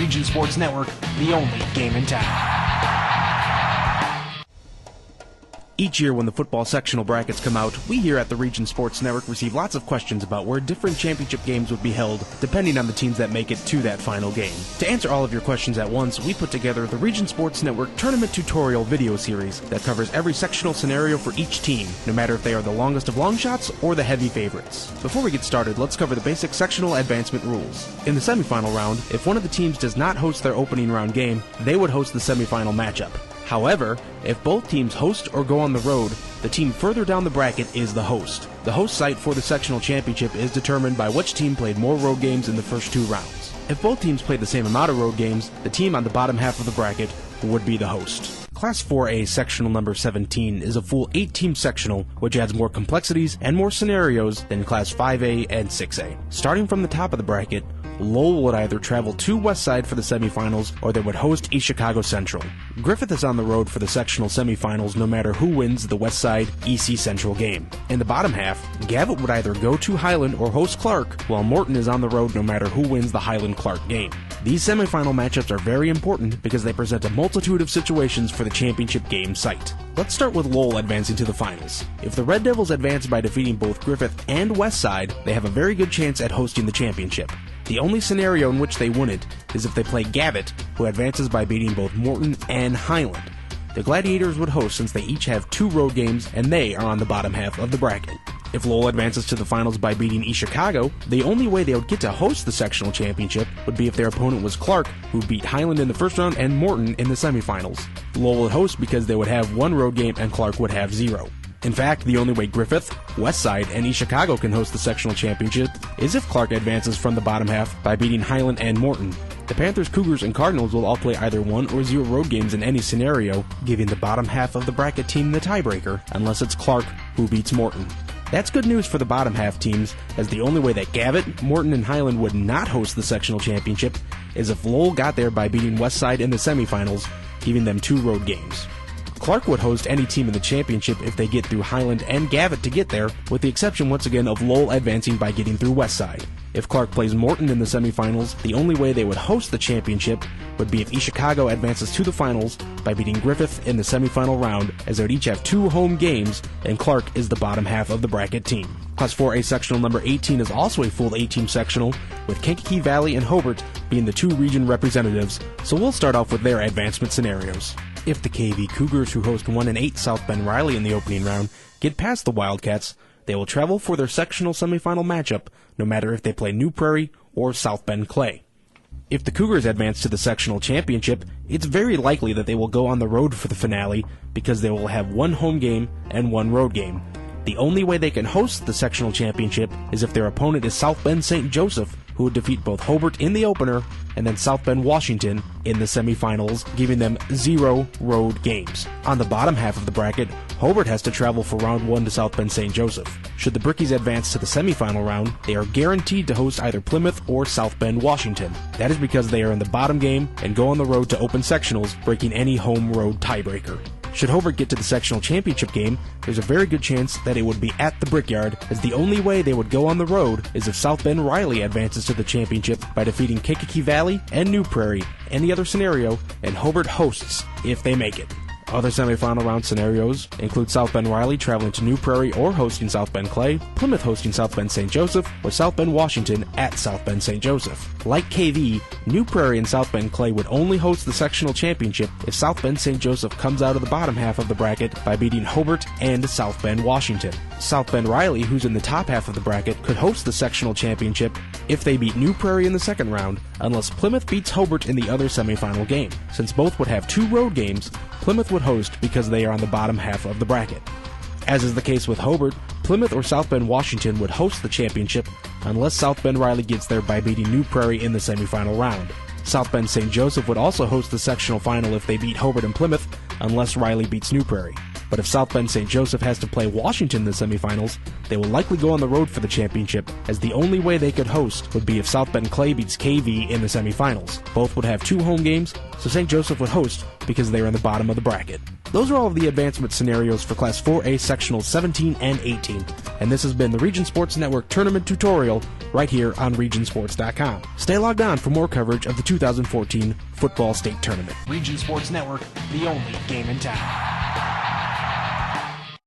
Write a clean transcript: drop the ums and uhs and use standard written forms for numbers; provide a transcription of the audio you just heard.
Region Sports Network, the only game in town. Each year when the football sectional brackets come out, we here at the Region Sports Network receive lots of questions about where different championship games would be held, depending on the teams that make it to that final game. To answer all of your questions at once, we put together the Region Sports Network Tournament Tutorial video series that covers every sectional scenario for each team, no matter if they are the longest of long shots or the heavy favorites. Before we get started, let's cover the basic sectional advancement rules. In the semifinal round, if one of the teams does not host their opening round game, they would host the semifinal matchup. However, if both teams host or go on the road, the team further down the bracket is the host. The host site for the sectional championship is determined by which team played more road games in the first two rounds. If both teams played the same amount of road games, the team on the bottom half of the bracket would be the host. Class 4A sectional number 17 is a full 8-team sectional, which adds more complexities and more scenarios than Class 5A and 6A. Starting from the top of the bracket, Lowell would either travel to Westside for the semifinals, or they would host East Chicago Central. Griffith is on the road for the sectional semifinals no matter who wins the Westside EC Central game. In the bottom half, Gavitt would either go to Highland or host Clark, while Morton is on the road no matter who wins the Highland-Clark game. These semifinal matchups are very important because they present a multitude of situations for the championship game site. Let's start with Lowell advancing to the finals. If the Red Devils advance by defeating both Griffith and Westside, they have a very good chance at hosting the championship. The only scenario in which they wouldn't is if they play Gavitt, who advances by beating both Morton and Highland. The Gladiators would host since they each have 2 road games and they are on the bottom half of the bracket. If Lowell advances to the finals by beating East Chicago, the only way they would get to host the sectional championship would be if their opponent was Clark, who beat Highland in the first round and Morton in the semifinals. Lowell would host because they would have 1 road game and Clark would have 0. In fact, the only way Griffith, Westside, and East Chicago can host the sectional championship is if Clark advances from the bottom half by beating Highland and Morton. The Panthers, Cougars, and Cardinals will all play either 1 or 0 road games in any scenario, giving the bottom half of the bracket team the tiebreaker, unless it's Clark who beats Morton. That's good news for the bottom half teams, as the only way that Gavitt, Morton, and Highland would not host the sectional championship is if Lowell got there by beating Westside in the semifinals, giving them 2 road games. Clark would host any team in the championship if they get through Highland and Gavitt to get there, with the exception once again of Lowell advancing by getting through Westside. If Clark plays Morton in the semifinals, the only way they would host the championship would be if East Chicago advances to the finals by beating Griffith in the semifinal round, as they would each have 2 home games, and Clark is the bottom half of the bracket team. Class 4A sectional number 18 is also a full 8-team sectional, with Kankakee Valley and Hobart being the 2 region representatives, so we'll start off with their advancement scenarios. If the KV Cougars, who host 1-8 South Bend Riley in the opening round, get past the Wildcats, they will travel for their sectional semifinal matchup, no matter if they play New Prairie or South Bend Clay. If the Cougars advance to the sectional championship, it's very likely that they will go on the road for the finale because they will have 1 home game and 1 road game. The only way they can host the sectional championship is if their opponent is South Bend St. Joseph, who would defeat both Hobart in the opener and then South Bend Washington in the semifinals, giving them 0 road games. On the bottom half of the bracket, Hobart has to travel for round 1 to South Bend St. Joseph. Should the Brickies advance to the semifinal round, they are guaranteed to host either Plymouth or South Bend Washington. That is because they are in the bottom game and go on the road to open sectionals, breaking any home road tiebreaker. Should Hobart get to the sectional championship game, there's a very good chance that it would be at the Brickyard, as the only way they would go on the road is if South Bend Riley advances to the championship by defeating Kankakee Valley and New Prairie. Any other scenario, and Hobart hosts if they make it. Other semifinal round scenarios include South Bend Riley traveling to New Prairie or hosting South Bend Clay, Plymouth hosting South Bend St. Joseph, or South Bend Washington at South Bend St. Joseph. Like KV, New Prairie and South Bend Clay would only host the sectional championship if South Bend St. Joseph comes out of the bottom half of the bracket by beating Hobart and South Bend Washington. South Bend Riley, who's in the top half of the bracket, could host the sectional championship if they beat New Prairie in the second round, unless Plymouth beats Hobart in the other semifinal game. Since both would have 2 road games, Plymouth would host because they are on the bottom half of the bracket. As is the case with Hobart, Plymouth or South Bend Washington would host the championship unless South Bend Riley gets there by beating New Prairie in the semifinal round. South Bend St. Joseph would also host the sectional final if they beat Hobart and Plymouth unless Riley beats New Prairie. But if South Bend St. Joseph has to play Washington in the semifinals, they will likely go on the road for the championship, as the only way they could host would be if South Bend Clay beats KV in the semifinals. Both would have 2 home games, so St. Joseph would host because they are in the bottom of the bracket. Those are all of the advancement scenarios for Class 4A Sectionals 17 and 18, and this has been the Region Sports Network Tournament Tutorial right here on RegionSports.com. Stay logged on for more coverage of the 2014 Football State Tournament. Region Sports Network, the only game in town.